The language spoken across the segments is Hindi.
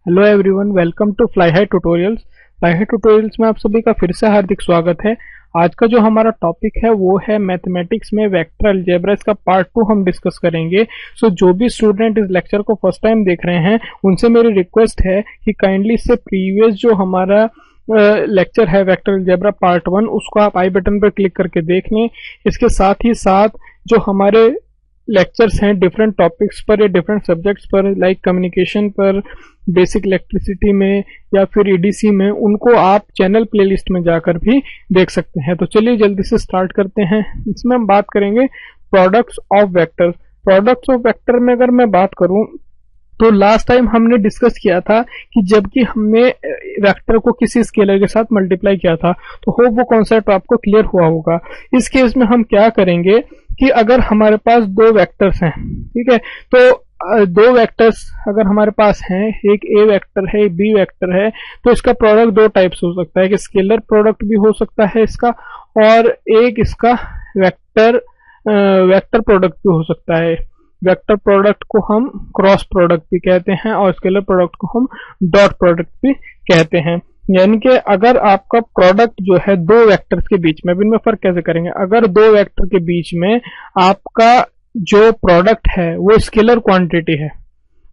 Hello everyone, welcome to fly high tutorials. Fly high tutorials में आप सभी का फिर से हार्दिक स्वागत है। आज का जो हमारा टॉपिक है वो है मैथमेटिक्स में वेक्टर अलजेब्रा। इसका पार्ट 2 हम डिस्कस करेंगे। जो भी स्टूडेंट इस लेक्चर को फर्स्ट टाइम देख रहे हैं उनसे मेरी रिक्वेस्ट है कि काइंडली इससे प्रीवियस जो हमारा लेक्चर है वेक्टर अलजेब्रा पार्ट 1 उसको आप आई बटन पर क्लिक करके देख लें। इसके साथ ही साथ जो हमारे लेक्चर्स हैं डिफरेंट टॉपिक्स पर या डिफरेंट सब्जेक्ट्स पर, लाइक कम्युनिकेशन पर, बेसिक इलेक्ट्रिसिटी में या फिर ईडीसी में, उनको आप चैनल प्लेलिस्ट में जाकर भी देख सकते हैं। तो चलिए जल्दी से स्टार्ट करते हैं। इसमें हम बात करेंगे products of vector. Products of vector में अगर मैं बात करूं तो लास्ट टाइम हमने डिस्कस किया था कि जबकि हमने वेक्टर को किसी स्केलर के साथ मल्टीप्लाई किया था, तो होप वो कॉन्सेप्ट आपको क्लियर हुआ होगा। इस केस में हम क्या करेंगे कि अगर हमारे पास दो वेक्टर्स हैं, ठीक है, तो दो वेक्टर्स अगर हमारे पास हैं, एक ए वेक्टर है, एक बी वेक्टर है, तो इसका प्रोडक्ट दो टाइप्स हो सकता है कि स्केलर प्रोडक्ट भी हो सकता है इसका, और एक इसका वेक्टर प्रोडक्ट भी हो सकता है। वेक्टर प्रोडक्ट को हम क्रॉस प्रोडक्ट भी कहते हैं और स्केलर प्रोडक्ट को हम डॉट प्रोडक्ट भी कहते हैं। यानी कि अगर आपका प्रोडक्ट जो है दो वेक्टर्स के बीच में, अब इनमें फर्क कैसे करेंगे, अगर दो वेक्टर के बीच में आपका जो प्रोडक्ट है वो स्केलर क्वांटिटी है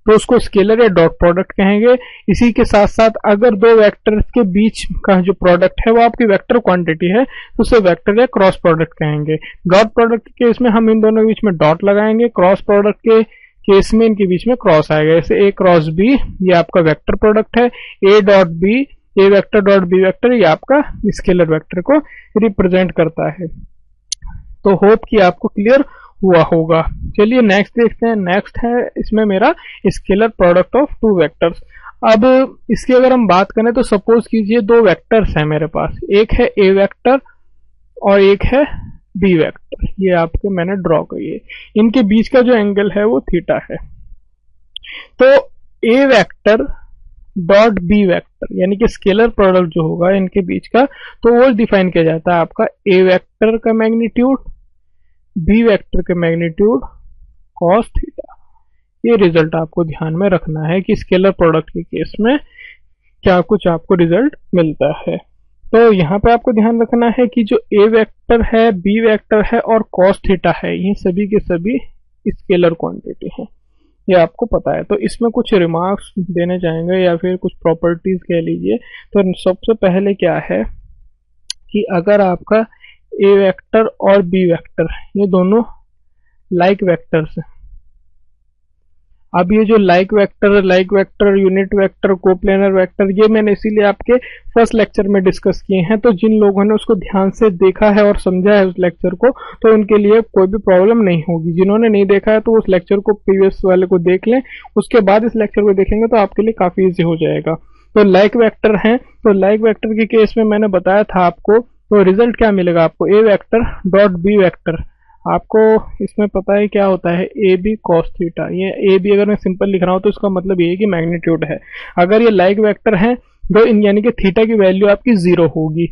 तो उसको स्केलर या डॉट प्रोडक्ट कहेंगे। इसी के साथ साथ अगर दो वेक्टर्स के बीच का जो प्रोडक्ट है वो आपकी वेक्टर क्वांटिटी है तो उसे वेक्टर या क्रॉस प्रोडक्ट कहेंगे। डॉट प्रोडक्ट के केस में हम इन दोनों के बीच में डॉट लगाएंगे, क्रॉस प्रोडक्ट के केस में इनके बीच में क्रॉस आएगा। जैसे ए क्रॉस बी ये आपका वेक्टर प्रोडक्ट है, A dot B, A vector dot B vector, ये आपका स्केलर वेक्टर को रिप्रेजेंट करता है। तो होप कि आपको क्लियर हुआ होगा। चलिए नेक्स्ट देखते हैं। नेक्स्ट है इसमें मेरा scalar product of two vectors. अब इसकी अगर हम बात करें तो सपोज कीजिए दो वेक्टर्स हैं मेरे पास, एक है ए वेक्टर और एक है बी वेक्टर। ये आपके मैंने ड्रॉ करिए, इनके बीच का जो एंगल है वो थीटा है। तो A vector dot B vector यानी कि स्केलर प्रोडक्ट जो होगा इनके बीच का, तो वो डिफाइन किया जाता है आपका ए वेक्टर का मैग्नीट्यूड, बी वेक्टर के मैग्नीट्यूड कॉस थीटा। ये रिजल्ट आपको ध्यान में रखना है कि स्केलर प्रोडक्ट के केस में क्या कुछ आपको रिजल्ट मिलता है। तो यहाँ पे आपको ध्यान रखना है कि जो ए वेक्टर है, बी वेक्टर है और कॉस थीटा है, ये सभी के सभी स्केलर क्वांटिटी है, ये आपको पता है। तो इसमें कुछ रिमार्क्स देने चाहेंगे या फिर कुछ प्रॉपर्टीज कह लीजिए। तो सबसे पहले क्या है कि अगर आपका ए वेक्टर और बी वेक्टर ये दोनों लाइक वेक्टर्स हैं। अब ये जो like vector, unit vector, coplanar vector, ये मैंने इसीलिए आपके फर्स्ट लेक्चर में डिस्कस किए हैं। तो जिन लोगों ने उसको ध्यान से देखा है और समझा है उस लेक्चर को, तो उनके लिए कोई भी प्रॉब्लम नहीं होगी। जिन्होंने नहीं देखा है तो उस लेक्चर को प्रीवियस वाले को देख लें, उसके बाद इस लेक्चर को देखेंगे तो आपके लिए काफी ईजी हो जाएगा। तो लाइक वेक्टर हैं, तो लाइक वेक्टर के केस में मैंने बताया था आपको, तो रिजल्ट क्या मिलेगा आपको, ए वेक्टर डॉट बी वेक्टर। आपको इसमें पता है क्या होता है, ए बी कॉस थीटा। ये ए बी अगर मैं सिंपल लिख रहा हूं तो इसका मतलब ये है कि मैग्नीट्यूड है। अगर ये लाइक वेक्टर है तो यानी कि थीटा की वैल्यू आपकी जीरो होगी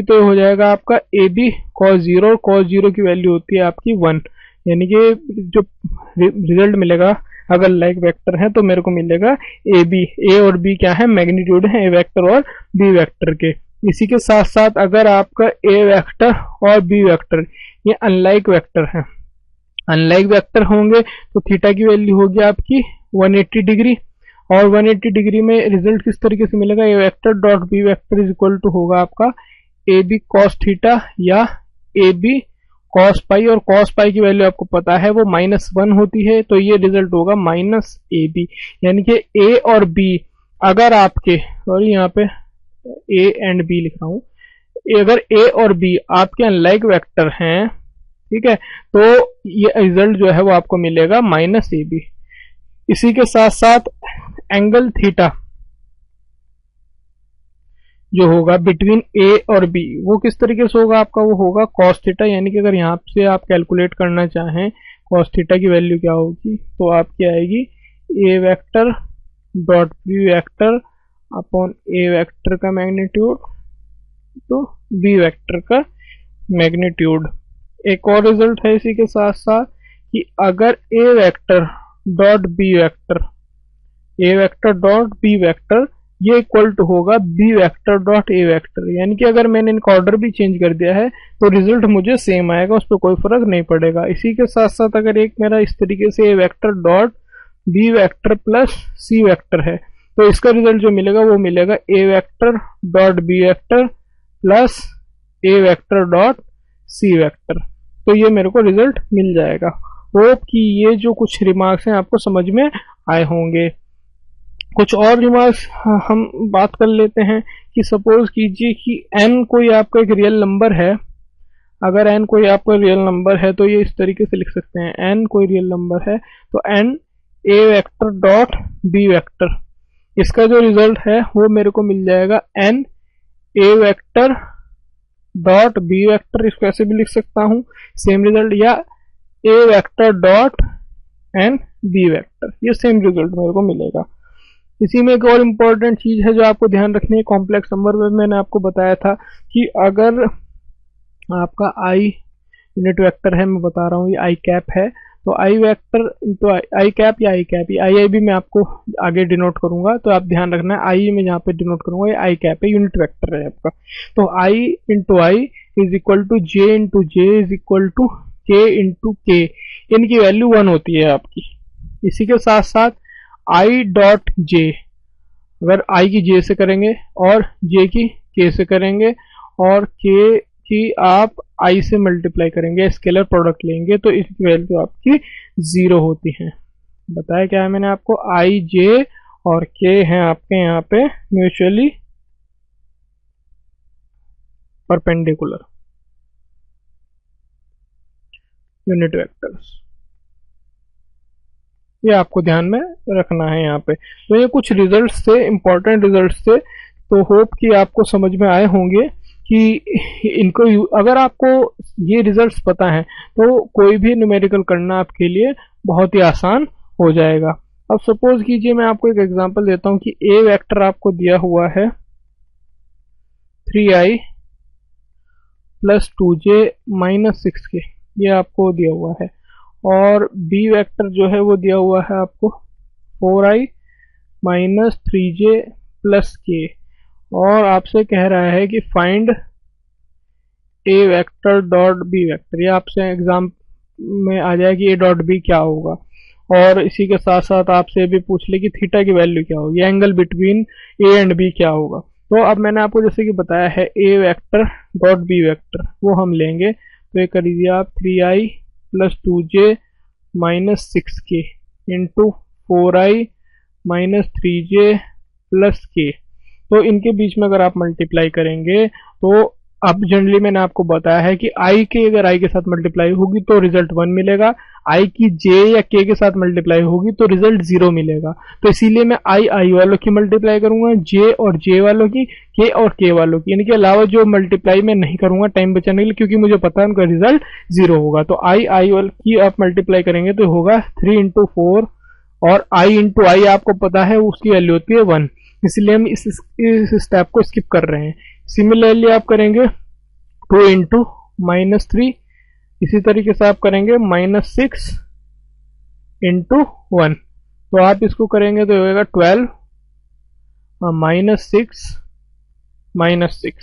तो ये हो जाएगा आपका A B cos zero. Cos zero की वैल्यू होती है आपकी 1, यानी कि जो रिजल्ट मिलेगा अगर लाइक वेक्टर है तो मेरे को मिलेगा ए बी। ए और बी क्या है, मैग्नीट्यूड है ए वेक्टर और बी वेक्टर के। इसी के साथ साथ अगर आपका ए वेक्टर और बी वेक्टर ये अनलाइक वेक्टर है, अनलाइक वेक्टर होंगे तो थीटा की वैल्यू होगी आपकी 180 डिग्री। और 180 डिग्री में रिजल्ट किस तरीके से मिलेगा, A vector dot B vector is equal to होगा आपका ए बी कॉस थीटा या ए बी कॉस पाई। और कॉस पाई की वैल्यू आपको पता है वो -1 होती है, तो ये रिजल्ट होगा माइनस ए बी। यानी कि ए और बी अगर आपके, सॉरी यहाँ पे ए एंड बी लिख रहा हूं, अगर ए और बी आपके अनलाइक वेक्टर हैं, ठीक है, तो ये रिजल्ट जो है वो आपको मिलेगा माइनस ए बी। इसी के साथ साथ एंगल थीटा जो होगा बिटवीन ए और बी वो किस तरीके से होगा आपका, वो होगा कॉस थीटा। यानी कि अगर यहाँ से आप कैलकुलेट करना चाहें कॉस थीटा की वैल्यू क्या होगी, तो आपकी आएगी A vector dot B vector upon A vector का मैग्नीट्यूड तो बी वेक्टर का मैग्नीट्यूड। एक और रिजल्ट है इसी के साथ साथ कि अगर A vector dot B vector A vector dot B vector ये इक्वल टू होगा B vector dot A vector. यानी कि अगर मैंने इनका ऑर्डर भी चेंज कर दिया है तो रिजल्ट मुझे सेम आएगा, उस पर कोई फर्क नहीं पड़ेगा। इसी के साथ साथ अगर एक मेरा इस तरीके से A vector dot B vector plus C vector है तो इसका रिजल्ट जो मिलेगा वो मिलेगा A vector dot B vector plus A vector dot C vector. तो ये मेरे को रिजल्ट मिल जाएगा। होप कि ये जो कुछ रिमार्क्स हैं आपको समझ में आए होंगे। कुछ और रिमार्क्स हम बात कर लेते हैं कि सपोज कीजिए कि n कोई आपका एक रियल नंबर है। अगर n कोई आपका रियल नंबर है तो ये इस तरीके से लिख सकते हैं, n कोई रियल नंबर है तो n A vector dot B vector, इसका जो रिजल्ट है वो मेरे को मिल जाएगा n A vector dot B vector, इसको ऐसे भी लिख सकता हूँ सेम रिजल्ट, या A vector dot n B vector, ये सेम रिजल्ट मेरे को मिलेगा। इसी में एक और इम्पोर्टेंट चीज है जो आपको ध्यान रखनी है, कॉम्प्लेक्स नंबर में मैंने आपको बताया था कि अगर आपका आई यूनिट वेक्टर है, मैं बता रहा हूँ ये आई कैप है, तो आई वेक्टर इंटू आई कैप या आई कैप, आई भी मैं आपको आगे डिनोट करूंगा, तो आप ध्यान रखना है आई में यहाँ पे डिनोट करूंगा ये आई कैप है, यूनिट वेक्टर है आपका। तो I into I is equal to J into J is equal to K into K, इनकी वैल्यू 1 होती है आपकी। इसी के साथ साथ आई डॉट जे, अगर आई की जे से करेंगे और जे की के से करेंगे और के की आप आई से मल्टीप्लाई करेंगे, स्केलर प्रोडक्ट लेंगे, तो इसकी वैल्यू आपकी 0 होती है। बताया क्या है मैंने आपको, आई जे और के हैं आपके यहाँ पे म्यूचुअली परपेंडिकुलर यूनिट वेक्टर्स, ये आपको ध्यान में रखना है यहाँ पे। तो ये कुछ रिजल्ट्स थे, इंपॉर्टेंट रिजल्ट्स थे, तो होप कि आपको समझ में आए होंगे कि इनको अगर आपको ये रिजल्ट्स पता है तो कोई भी न्यूमेरिकल करना आपके लिए बहुत ही आसान हो जाएगा। अब सपोज कीजिए मैं आपको एक एग्जांपल देता हूँ कि ए वेक्टर आपको दिया हुआ है 3i plus 2j minus 6k, ये आपको दिया हुआ है, और बी वेक्टर जो है वो दिया हुआ है आपको 4i minus 3j plus k, और आपसे कह रहा है कि फाइंड ए वेक्टर डॉट बी वेक्टर, ये आपसे एग्जाम में आ जाए कि ए डॉट बी क्या होगा, और इसी के साथ साथ आपसे भी पूछ ले कि थीटा की वैल्यू क्या होगी, angle between A and B क्या होगा। तो अब मैंने आपको जैसे कि बताया है A vector dot B vector वो हम लेंगे, तो ये कर दीजिए आप 3i plus 2j minus 6k into 4i minus 3j plus k, तो इनके बीच में अगर आप मल्टीप्लाई करेंगे तो अब जनरली मैंने आपको बताया है कि i के अगर i के साथ मल्टीप्लाई होगी तो रिजल्ट 1 मिलेगा, i की j या k के साथ मल्टीप्लाई होगी तो रिजल्ट 0 मिलेगा। तो इसीलिए मैं i वालों की मल्टीप्लाई करूंगा, j और j वालों की, k और k वालों की, इनके अलावा जो मल्टीप्लाई मैं नहीं करूंगा टाइम बचाने के लिए, क्योंकि मुझे पता है उनका रिजल्ट 0 होगा। तो i वालों की आप मल्टीप्लाई करेंगे तो होगा 3 इंटू 4, और i इंटू आई आपको पता है उसकी वैल्यू होती है 1, इसलिए हम इस स्टेप को स्किप कर रहे हैं। सिमिलरली आप करेंगे 2 इंटू माइनस 3, इसी तरीके से आप करेंगे माइनस 6 इंटू 1, तो आप इसको करेंगे तो होगा 12 माइनस 6 माइनस 6,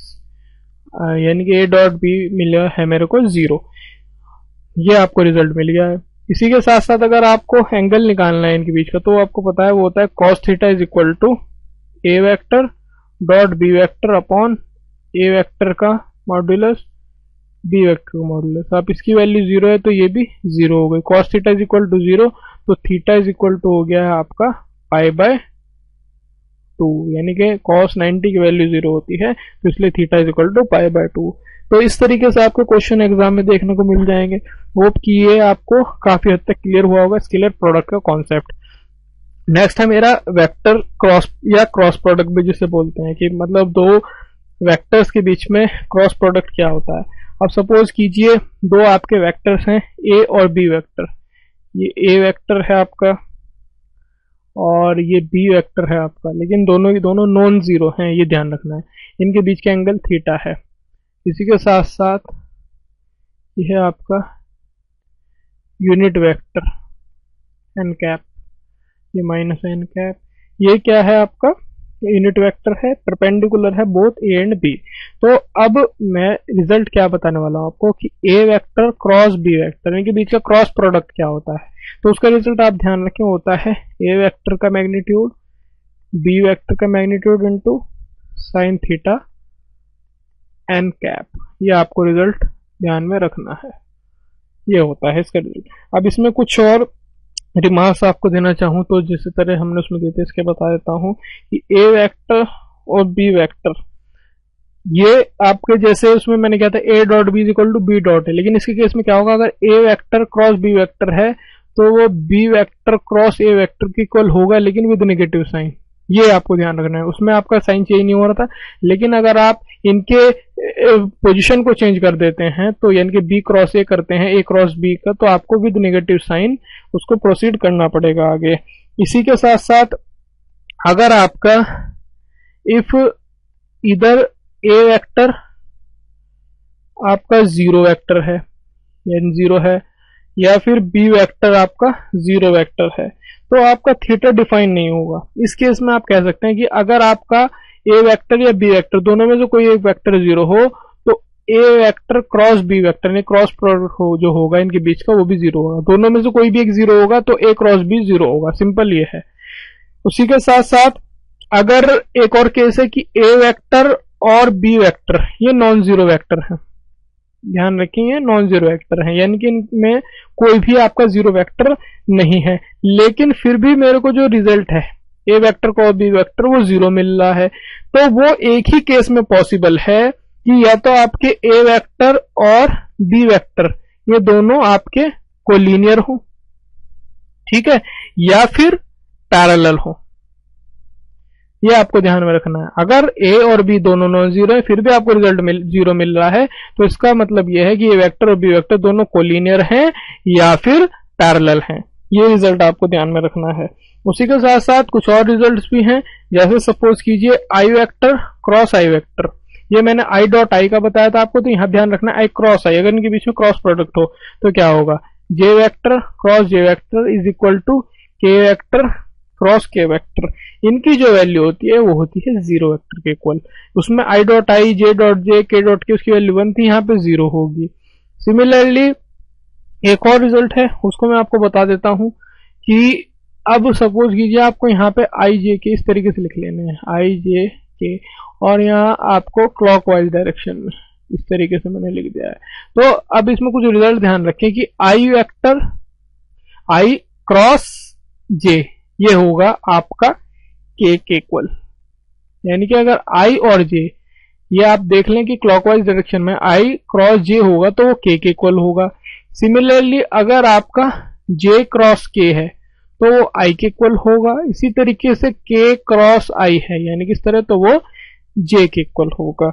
यानी कि ए डॉट बी मिला है मेरे को 0, ये आपको रिजल्ट मिल गया है। इसी के साथ साथ अगर आपको एंगल निकालना है इनके बीच का, तो आपको पता है वो होता है cos theta is equal to A vector dot B vector upon A vector का मॉड्यूलस बी वेक्टर का मॉड्यूलस। आप इसकी वैल्यू 0 है तो ये भी 0 हो गई, cos theta is equal to 0, तो थीटा इज इक्वल टू हो गया है आपका पाई बाय 2, यानी कि cos 90 की वैल्यू 0 होती है तो इसलिए theta is equal to pi by 2। तो इस तरीके से आपको क्वेश्चन एग्जाम में देखने को मिल जाएंगे। होप कि ये आपको काफी हद तक क्लियर हुआ होगा स्केलर प्रोडक्ट का कॉन्सेप्ट। नेक्स्ट है मेरा वेक्टर क्रॉस या क्रॉस प्रोडक्ट भी जिसे बोलते हैं, कि मतलब दो वेक्टर्स के बीच में क्रॉस प्रोडक्ट क्या होता है। अब सपोज कीजिए दो आपके वेक्टर्स हैं ए और बी वेक्टर, ये ए वेक्टर है आपका और ये बी वेक्टर है आपका, लेकिन दोनों की दोनों नॉन जीरो हैं, ये ध्यान रखना है। इनके बीच का एंगल थीटा है। इसी के साथ साथ यह है आपका यूनिट वेक्टर एन कैप, ये माइनस एन कैप, ये क्या है आपका यूनिट वेक्टर है, परपेंडिकुलर है बोथ ए एंड बी। तो अब मैं रिजल्ट क्या बताने वाला हूं आपको कि A vector cross B vector इनके बीच का क्रॉस प्रोडक्ट क्या होता है। तो उसका रिजल्ट आप ध्यान रखें होता है ए वेक्टर का मैग्नीट्यूड बी वेक्टर का magnitude into sine theta n cap. ये आपको रिजल्ट ध्यान में रखना है, ये होता है इसका रिजल्ट। अब इसमें कुछ और रिमार्क्स आपको देना चाहूँ तो जिस तरह हमने उसमें दिए थे इसके बता देता हूँ कि ए वेक्टर और बी वेक्टर ये आपके जैसे उसमें मैंने क्या था A dot B equal to B dot है, लेकिन इसके केस में क्या होगा अगर A vector cross B vector है तो वो B vector cross A vector के इक्वल होगा लेकिन विद नेगेटिव साइन। ये आपको ध्यान रखना है, उसमें आपका साइन चेंज नहीं हो रहा था, लेकिन अगर आप इनके पोजीशन को चेंज कर देते हैं तो यानी कि बी क्रॉस ए करते हैं ए क्रॉस बी का, तो आपको विद नेगेटिव साइन उसको प्रोसीड करना पड़ेगा आगे। इसी के साथ साथ अगर आपका इफ इधर ए वेक्टर आपका जीरो वेक्टर है यानी जीरो है या फिर बी वेक्टर आपका जीरो वेक्टर है तो आपका थीटा डिफाइन नहीं होगा। इस केस में आप कह सकते हैं कि अगर आपका ए वेक्टर या बी वेक्टर दोनों में से कोई एक वेक्टर जीरो हो तो A vector cross B vector यानी क्रॉस प्रोडक्ट हो जो होगा इनके बीच का वो भी जीरो होगा। दोनों में से कोई भी एक जीरो होगा तो ए क्रॉस बी जीरो होगा, सिंपल ये है। उसी के साथ साथ अगर एक और केस है कि ए वेक्टर और बी वेक्टर ये नॉन जीरो वेक्टर है, ध्यान रखिए नॉन जीरो वेक्टर है यानी कि इनमें कोई भी आपका जीरो वेक्टर नहीं है, लेकिन फिर भी मेरे को जो रिजल्ट है ए वेक्टर को बी वेक्टर वो जीरो मिल रहा है, तो वो एक ही केस में पॉसिबल है कि या तो आपके ए वेक्टर और बी वेक्टर ये दोनों आपके कोलिनियर हो, ठीक है, या फिर पैरेलल हो। ये आपको ध्यान में रखना है। अगर ए और बी दोनों नॉन जीरो है फिर भी आपको रिजल्ट जीरो मिल रहा है तो इसका मतलब यह है कि ए वेक्टर और बी वेक्टर दोनों कोलिनियर हैं या फिर पैरेलल हैं। ये रिजल्ट आपको ध्यान में रखना है। उसी के साथ साथ कुछ और रिजल्ट्स भी हैं, जैसे सपोज कीजिए आई वेक्टर क्रॉस आई वेक्टर। ये मैंने आई डॉट आई का बताया था आपको, तो यहां ध्यान रखना आई क्रॉस आई, अगर इनके बीच में क्रॉस प्रोडक्ट हो तो क्या होगा J vector cross J vector is equal to K vector cross K vector. इनकी जो वैल्यू होती है वो होती है जीरो वेक्टर के इक्वल। उसमें I dot I J dot J के डॉट के उसकी वैल्यू 1 थी, यहाँ पे जीरो होगी। सिमिलरली एक और रिजल्ट है उसको मैं आपको बता देता हूं कि अब सपोज कीजिए आपको यहाँ पे आई जे के इस तरीके से लिख लेने हैं आई जे के, और यहाँ आपको क्लॉकवाइज डायरेक्शन में इस तरीके से मैंने लिख दिया है। तो अब इसमें कुछ रिजल्ट ध्यान रखें कि आई वेक्टर आई क्रॉस जे ये होगा आपका के इक्वल, यानी कि अगर आई और जे ये आप देख लें कि क्लॉकवाइज डायरेक्शन में आई क्रॉस जे होगा तो वो के इक्वल होगा। सिमिलरली अगर आपका जे क्रॉस के है तो वो आई के इक्वल होगा। इसी तरीके से के क्रॉस आई है यानी कि इस तरह तो वो जे के इक्वल होगा।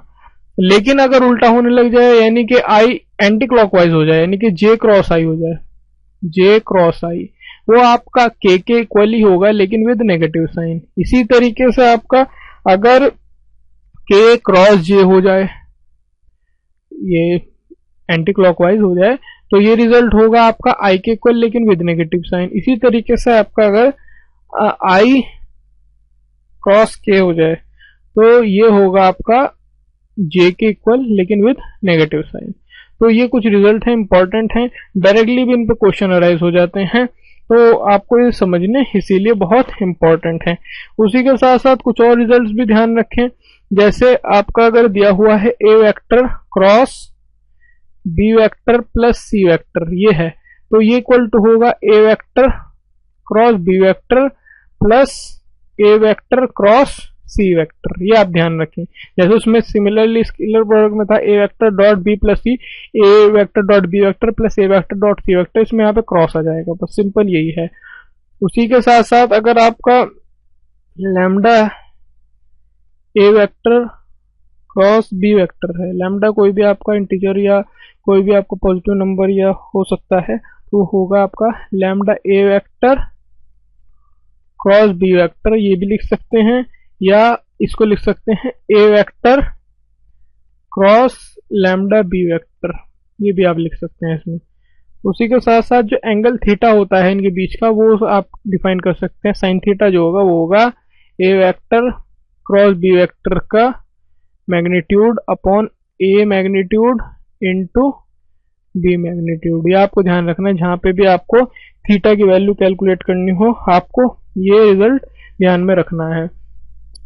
लेकिन अगर उल्टा होने लग जाए यानी कि आई एंटी क्लॉकवाइज हो जाए यानी कि जे क्रॉस आई हो जाए, जे क्रॉस आई वो आपका के इक्वल ही होगा लेकिन विद नेगेटिव साइन। इसी तरीके से आपका अगर के क्रॉस जे हो जाए ये एंटी क्लॉकवाइज हो जाए तो ये रिजल्ट होगा आपका आई के इक्वल लेकिन विद नेगेटिव साइन। इसी तरीके से आपका अगर आई क्रॉस के हो जाए तो ये होगा आपका जे के इक्वल लेकिन विद नेगेटिव साइन। तो ये कुछ रिजल्ट हैं, इंपॉर्टेंट हैं, डायरेक्टली भी इन पे क्वेश्चन अराइज हो जाते हैं, तो आपको ये समझने इसीलिए बहुत इंपॉर्टेंट है। उसी के साथ साथ कुछ और रिजल्ट्स भी ध्यान रखें, जैसे आपका अगर दिया हुआ है A vector cross B vector plus C vector ये है तो ये इक्वल टू होगा A vector cross B vector plus A vector cross C vector. ये आप ध्यान रखें। जैसे उसमें सिमिलरली स्केलर प्रोडक्ट में था A vector dot B plus C, A vector dot B vector plus A vector dot C vector, इसमें यहाँ पे क्रॉस आ जाएगा, बस सिंपल यही है। उसी के साथ साथ अगर आपका लैम्डा ए वेक्टर क्रॉस बी वेक्टर है, लैम्डा कोई भी आपका इंटीजर या कोई भी आपका पॉजिटिव नंबर या हो सकता है, तो होगा आपका लैम्डा ए वेक्टर क्रॉस बी वेक्टर, ये भी लिख सकते हैं, या इसको लिख सकते हैं A vector cross lambda B vector, ये भी आप लिख सकते हैं इसमें। उसी के साथ साथ जो एंगल थीटा होता है इनके बीच का वो आप डिफाइन कर सकते हैं। साइन थीटा जो होगा वो होगा A vector cross B vector का मैग्नीट्यूड अपॉन ए मैग्नीट्यूड इंटू बी मैग्नीट्यूड। ये आपको ध्यान रखना है, जहाँ पे भी आपको थीटा की वैल्यू कैलकुलेट करनी हो आपको ये रिजल्ट ध्यान में रखना है।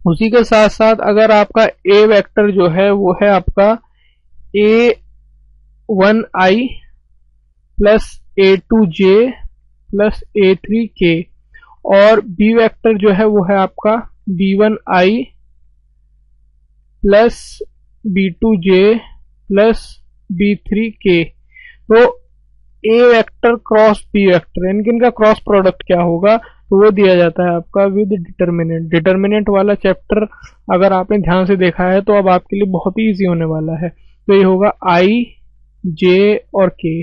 उसी के साथ साथ अगर आपका ए वेक्टर जो है वो है आपका a1i plus a2j plus a3k और बी वेक्टर जो है वो है आपका b1i plus b2j plus b3k। तो A vector cross B vector इनका क्रॉस प्रोडक्ट क्या होगा, तो वो दिया जाता है आपका विद डिटर्मिनेंट। डिटर्मिनेंट वाला चैप्टर अगर आपने ध्यान से देखा है तो अब आपके लिए बहुत ही इजी होने वाला है। तो ये होगा आई जे और के,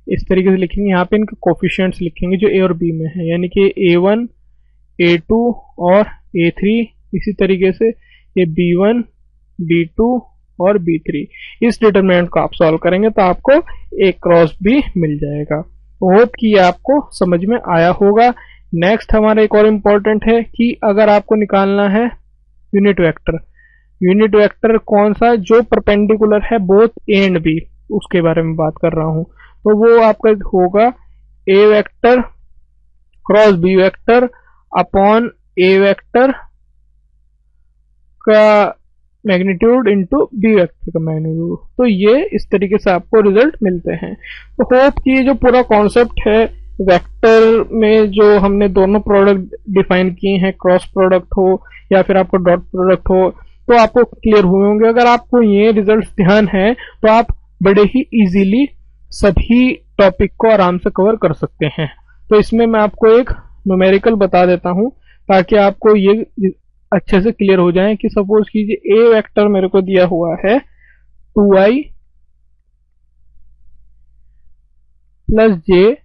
इस तरीके से लिखेंगे। यहाँ पे इनके कोफिशिएंट्स लिखेंगे जो ए और बी में है, यानी कि a1 a2 और a3। इसी तरीके से ये b1 b2 और b3। इस डिटरमिनेंट को आप सॉल्व करेंगे तो आपको ए क्रॉस बी मिल जाएगा। होप कि ये आपको समझ में आया होगा। नेक्स्ट हमारा एक और इम्पोर्टेंट है कि अगर आपको निकालना है यूनिट वेक्टर, यूनिट वेक्टर कौन सा, जो परपेंडिकुलर है बोथ ए एंड बी, उसके बारे में बात कर रहा हूं। तो वो आपका होगा A vector cross B vector upon A vector का मैग्नीट्यूड इंटू बी वेक्टर का मैग्नीट्यूड। तो ये इस तरीके से आपको रिजल्ट मिलते हैं। तो होप कि ये जो पूरा कॉन्सेप्ट है वेक्टर में जो हमने दोनों प्रोडक्ट डिफाइन किए हैं, क्रॉस प्रोडक्ट हो या फिर आपको डॉट प्रोडक्ट हो, तो आपको क्लियर हुए होंगे। अगर आपको ये रिजल्ट ध्यान है तो आप बड़े ही इजीली सभी टॉपिक को आराम से कवर कर सकते हैं। तो इसमें मैं आपको एक न्यूमेरिकल बता देता हूं ताकि आपको ये अच्छे से क्लियर हो जाए कि सपोज कीजिए ए वेक्टर मेरे को दिया हुआ है 2i प्लस जे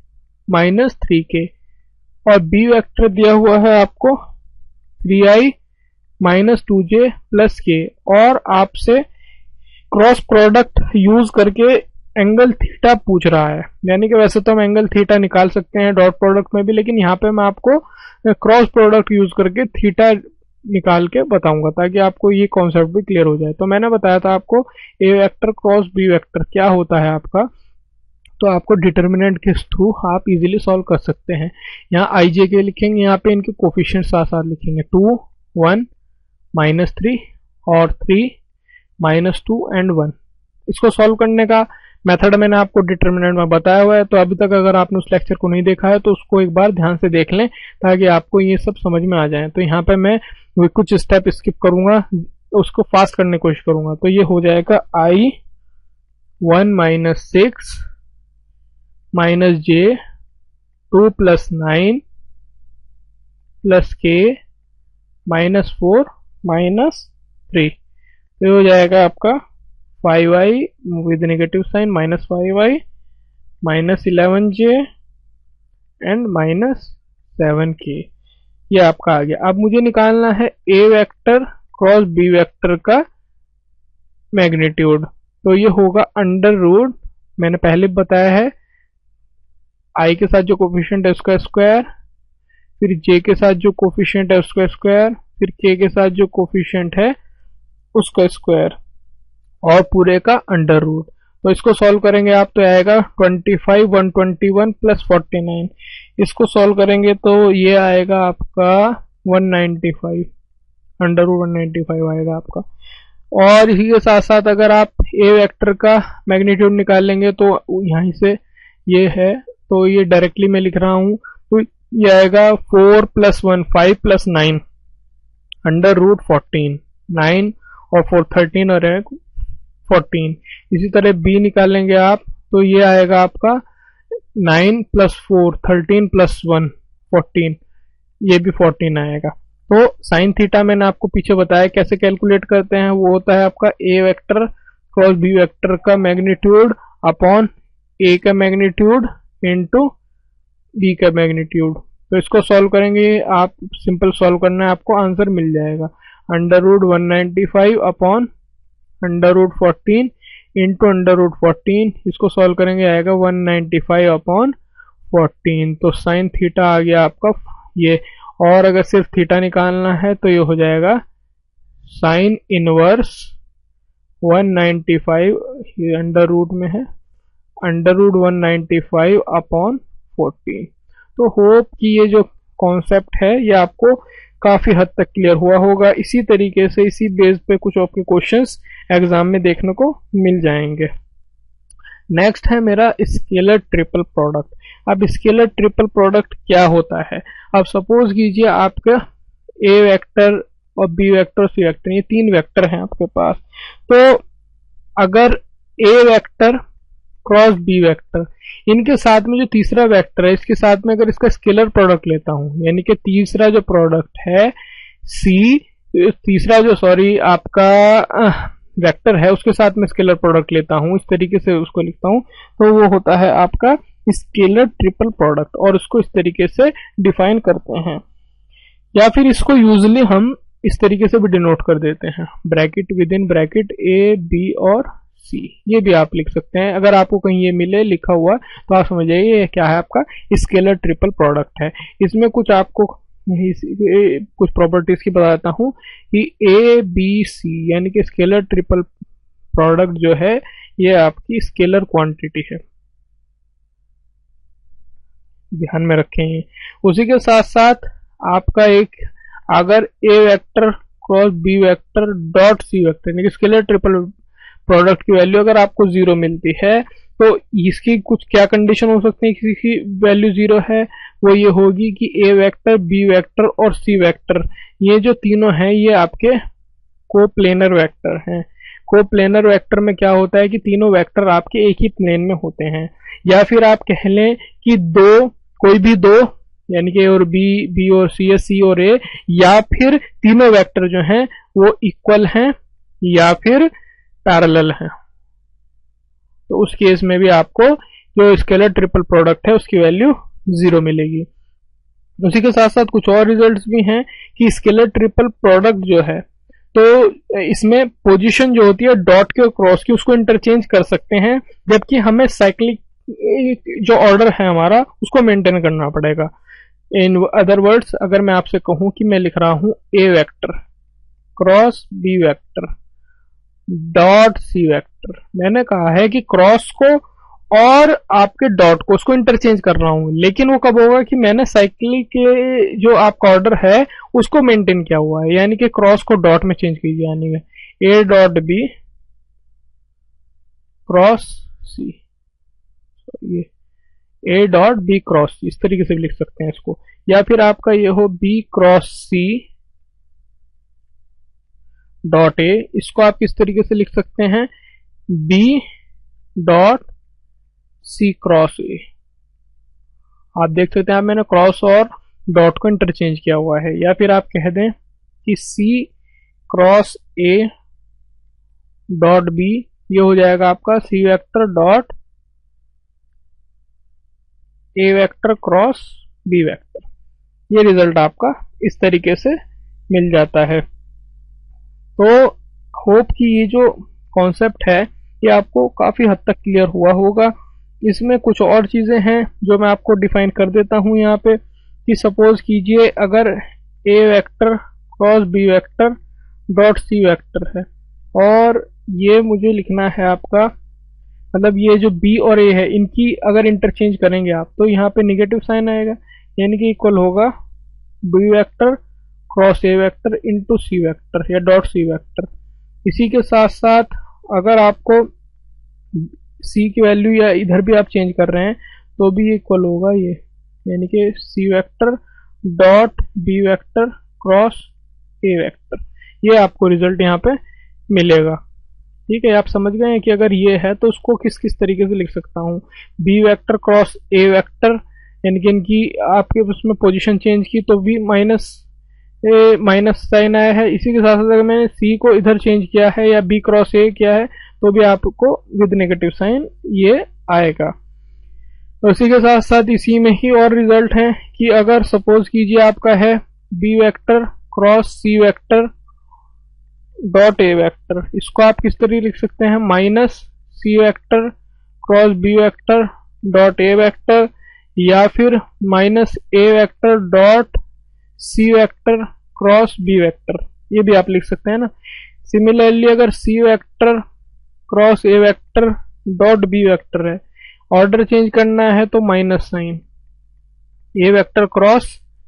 माइनस 3k और बी वेक्टर दिया हुआ है आपको 3i minus 2j plus k और आपसे क्रॉस प्रोडक्ट यूज करके एंगल थीटा पूछ रहा है। यानी कि वैसे तो हम एंगल थीटा निकाल सकते हैं डॉट प्रोडक्ट में भी, लेकिन यहाँ पे मैं आपको क्रॉस प्रोडक्ट यूज करके थीटा निकाल के बताऊंगा ताकि आपको ये कॉन्सेप्ट भी क्लियर हो जाए। तो मैंने बताया था आपको ए वेक्टर क्रॉस बी वेक्टर क्या होता है आपका, तो आपको डिटर्मिनेंट के थ्रू आप इजीली सॉल्व कर सकते हैं। यहाँ आई जे के लिखेंगे, यहाँ पे इनके कोफिशिएंट साथ साथ लिखेंगे 2 1 माइनस 3 और 3 माइनस 2 एंड 1। इसको सॉल्व करने का मेथड मैंने आपको डिटर्मिनेंट में बताया हुआ है, तो अभी तक अगर आपने उस लेक्चर को नहीं देखा है तो उसको एक बार ध्यान से देख लें ताकि आपको ये सब समझ में आ जाए। तो यहाँ पे मैं कुछ स्टेप स्किप करूंगा, उसको फास्ट करने की कोशिश करूंगा। तो ये हो जाएगा I 1 minus 6 minus J 2 plus 9 plus K minus 4 minus 3। तो हो जाएगा आपका 5i with negative sign minus 5i minus 11j and minus 7k। ये आपका आ गया। अब मुझे निकालना है A vector cross B vector का मैग्नीट्यूड। तो ये होगा अंडर रूट, मैंने पहले बताया है, आई के साथ जो कोफिशिएंट है उसका स्क्वायर, फिर जे के साथ जो कोफिशिएंट है उसका स्क्वायर, फिर के के साथ जो कोफिशिएंट है उसका स्क्वायर और पूरे का अंडर रूट। तो इसको सॉल्व करेंगे आप तो आएगा 25 121 प्लस 49। इसको सॉल्व करेंगे तो ये आएगा आपका 195, अंडर रूट 195 आएगा आपका। और इसी के साथ साथ अगर आप ए वेक्टर का मैग्नीट्यूड निकाल लेंगे तो यहीं से ये है, तो ये डायरेक्टली मैं लिख रहा हूं, तो ये आएगा 4 प्लस 1 5 प्लस 9 अंडर रूट 14, 9 और 4 13 और 14। इसी तरह बी निकालेंगे आप तो ये आएगा आपका 9 प्लस 4 13 प्लस 1 14, ये भी 14 आएगा। तो साइन थीटा मैंने आपको पीछे बताया कैसे कैलकुलेट करते हैं, वो होता है आपका ए वेक्टर क्रॉस बी वेक्टर का मैग्नीट्यूड अपॉन ए का मैग्नीट्यूड इंटू बी का मैग्नीट्यूड। तो इसको सॉल्व करेंगे आप, सिंपल सॉल्व करना है आपको, आंसर मिल जाएगा under root 195 upon under root 14 into under root 14। इसको सॉल्व करेंगे आएगा 195 अपॉन 14। तो साइन थीटा आ गया आपका ये। और अगर सिर्फ थीटा निकालना है तो ये हो जाएगा साइन इनवर्स 195, ये अंडर रूट में है, अंडर रूट 195 अपॉन 14। तो होप कि ये जो कॉन्सेप्ट है ये आपको काफी हद तक क्लियर हुआ होगा। इसी तरीके से इसी बेस पे कुछ आपके क्वेश्चंस एग्जाम में देखने को मिल जाएंगे। नेक्स्ट है मेरा स्केलर ट्रिपल प्रोडक्ट। अब स्केलर ट्रिपल प्रोडक्ट क्या होता है? अब सपोज कीजिए आपका ए वेक्टर और बी वेक्टर और सी वेक्टर, ये 3 वेक्टर हैं आपके पास। तो अगर A vector cross B vector, इनके साथ में जो तीसरा वेक्टर है इसके साथ में अगर इसका स्केलर प्रोडक्ट लेता हूं, यानी कि तीसरा जो प्रोडक्ट है सी, तीसरा जो सॉरी आपका वेक्टर है उसके साथ में स्केलर प्रोडक्ट लेता हूं, इस तरीके से उसको लिखता हूं, तो वो होता है आपका स्केलर ट्रिपल प्रोडक्ट। और उसको इस तरीके से डिफाइन करते हैं, या फिर इसको यूजुअली हम इस तरीके से भी डिनोट कर देते हैं, bracket within bracket A B और सी, ये भी आप लिख सकते हैं। अगर आपको कहीं ये मिले लिखा हुआ तो आप समझ जाइए ये क्या है, आपका स्केलर ट्रिपल प्रोडक्ट है। इसमें कुछ आपको कुछ प्रॉपर्टीज की बताता हूं कि ए बी सी यानी कि स्केलर ट्रिपल प्रोडक्ट जो है ये आपकी स्केलर क्वांटिटी है, ध्यान में रखेंगे। उसी के साथ साथ आपका एक अगर A vector cross B vector dot C vector यानी कि स्केलर ट्रिपल प्रोडक्ट की वैल्यू अगर आपको 0 मिलती है तो इसकी कुछ क्या कंडीशन हो सकती है किसी की वैल्यू 0 है, वो ये होगी कि ए वेक्टर बी वेक्टर और सी वेक्टर ये जो तीनों हैं ये आपके कोप्लेनर वेक्टर हैं। कोप्लेनर वेक्टर में क्या होता है कि तीनों वेक्टर आपके एक ही प्लेन में होते हैं, या फिर आप कह लें कि कोई भी दो यानी कि और बी और सी या सी और ए, या फिर तीनों वेक्टर जो हैं वो इक्वल हैं या फिर पैरेलल हैं, तो उस केस में भी आपको जो स्केलर ट्रिपल प्रोडक्ट है उसकी वैल्यू 0 मिलेगी। उसी के साथ साथ कुछ और रिजल्ट्स भी हैं कि स्केलर ट्रिपल प्रोडक्ट जो है तो इसमें पोजीशन जो होती है डॉट के और क्रॉस की उसको इंटरचेंज कर सकते हैं, जबकि हमें साइक्लिक जो ऑर्डर है हमारा उसको मेंटेन करना पड़ेगा। इन अदर वर्ड्स अगर मैं आपसे कहूं कि मैं लिख रहा हूं A vector cross B vector dot C vector, मैंने कहा है कि क्रॉस को और आपके डॉट को उसको इंटरचेंज कर रहा हूं, लेकिन वो कब होगा कि मैंने साइक्लिक के जो आपका ऑर्डर है उसको मेंटेन किया हुआ है, यानी कि क्रॉस को डॉट में चेंज कीजिए, यानी कि ए डॉट बी क्रॉस सी, ये ए डॉट बी क्रॉस सी, इस तरीके से भी लिख सकते हैं इसको, या फिर आपका ये हो B cross C dot A, इसको आप किस तरीके से लिख सकते हैं B dot C cross A. आप देख सकते हैं मैंने क्रॉस और डॉट को इंटरचेंज किया हुआ है, या फिर आप कह दें कि C cross A dot B, ये हो जाएगा आपका C vector dot A vector cross B vector. ये रिजल्ट आपका इस तरीके से मिल जाता है। तो होप कि ये जो कॉन्सेप्ट है ये आपको काफी हद तक क्लियर हुआ होगा। इसमें कुछ और चीजें हैं जो मैं आपको डिफाइन कर देता हूं यहाँ पे, कि सपोज कीजिए अगर A vector cross B vector dot C vector है, और ये मुझे लिखना है आपका, मतलब ये जो बी और ए है इनकी अगर इंटरचेंज करेंगे आप तो यहाँ पे निगेटिव साइन आएगा, यानी कि इक्वल होगा B vector cross A vector into C vector या डॉट सी वेक्टर। इसी के साथ साथ अगर आपको सी की वैल्यू या इधर भी आप चेंज कर रहे हैं तो भी इक्वल होगा ये, यानी कि C vector dot B vector cross A vector, ये आपको रिजल्ट यहाँ पे मिलेगा। ठीक है, आप समझ गए हैं कि अगर ये है तो उसको किस किस तरीके से लिख सकता हूँ, B vector cross A vector, यानी कि इनकी आपके उसमें पोजीशन चेंज की तो भी माइनस साइन आया है। इसी के साथ साथ अगर मैंने सी को इधर चेंज किया है या बी क्रॉस ए किया है तो भी आपको विद नेगेटिव साइन ये आएगा। तो इसी के साथ साथ इसी में ही और रिजल्ट है कि अगर सपोज कीजिए आपका है B vector cross C vector dot A vector, इसको आप किस तरह लिख सकते हैं, minus C vector cross B vector dot A vector, या फिर minus A vector dot C vector cross B vector, ये भी आप लिख सकते हैं ना। सिमिलरली अगर C vector cross A vector dot B vector है, ऑर्डर चेंज करना है तो minus sign, A vector cross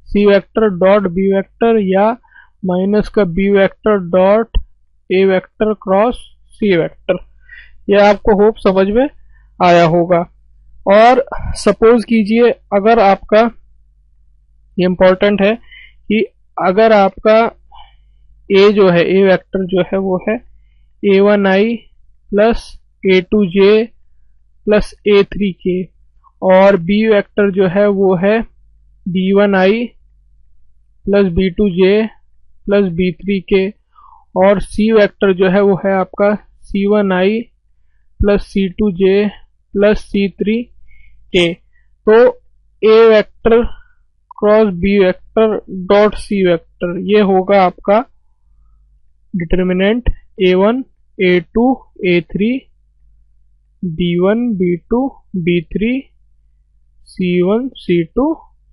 C vector dot B vector या माइनस का B vector dot A vector cross C vector. यह आपको होप समझ में आया होगा। और सपोज कीजिए अगर आपका, ये इंपॉर्टेंट है कि अगर आपका ए जो है, ए वेक्टर जो है वो है a1i plus a2j plus a3k और बी वेक्टर जो है वो है b1i plus b2j plus b3k और सी वेक्टर जो है वो है आपका c1i plus c2j plus c3k। तो A vector cross B vector dot C vector, ये होगा आपका determinant a1 a2 a3 b1 b2 b3 c1 c2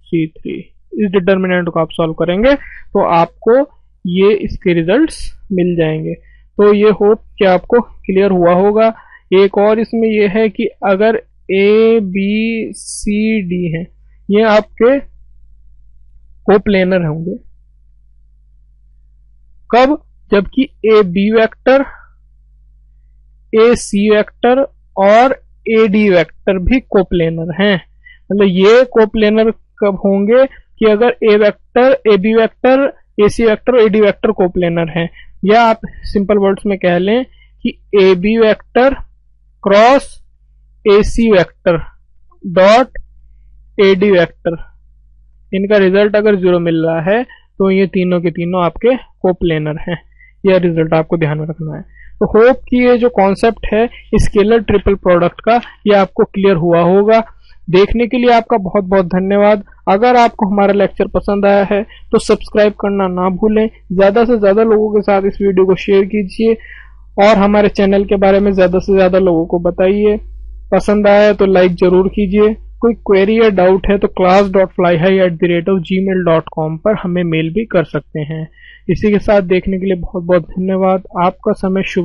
c3। इस डिटर्मिनेंट को आप सॉल्व करेंगे तो आपको ये इसके रिजल्ट्स मिल जाएंगे। तो ये होप कि आपको क्लियर हुआ होगा। एक और इसमें ये है कि अगर ए बी सी डी है, ये आपके कोप्लेनर होंगे। कब? जबकि A B vector, A C vector और ए डी वेक्टर भी कोप्लेनर हैं। मतलब ये कोप्लेनर कब होंगे कि अगर A vector, A B vector, A C vector और ए डी वेक्टर कोप्लेनर हैं। या आप सिंपल वर्ड्स में कह लें कि A B vector cross A C vector dot A D vector, इनका रिजल्ट अगर 0 मिल रहा है तो ये तीनों के तीनों आपके कोप्लेनर हैं। यह रिजल्ट आपको ध्यान में रखना है। तो होप कि ये जो कॉन्सेप्ट है स्केलर ट्रिपल प्रोडक्ट का, ये आपको क्लियर हुआ होगा। देखने के लिए आपका बहुत बहुत धन्यवाद। अगर आपको हमारा लेक्चर पसंद आया है तो सब्सक्राइब करना ना भूलें। ज्यादा से ज्यादा लोगों के साथ इस वीडियो को शेयर कीजिए और हमारे चैनल के बारे में ज्यादा से ज्यादा लोगों को बताइए। पसंद आया तो लाइक जरूर कीजिए। कोई क्वेरी या डाउट है तो class.flyhigh@gmail.com पर हमें मेल भी कर सकते हैं। इसी के साथ देखने के लिए बहुत बहुत धन्यवाद। आपका समय शुभ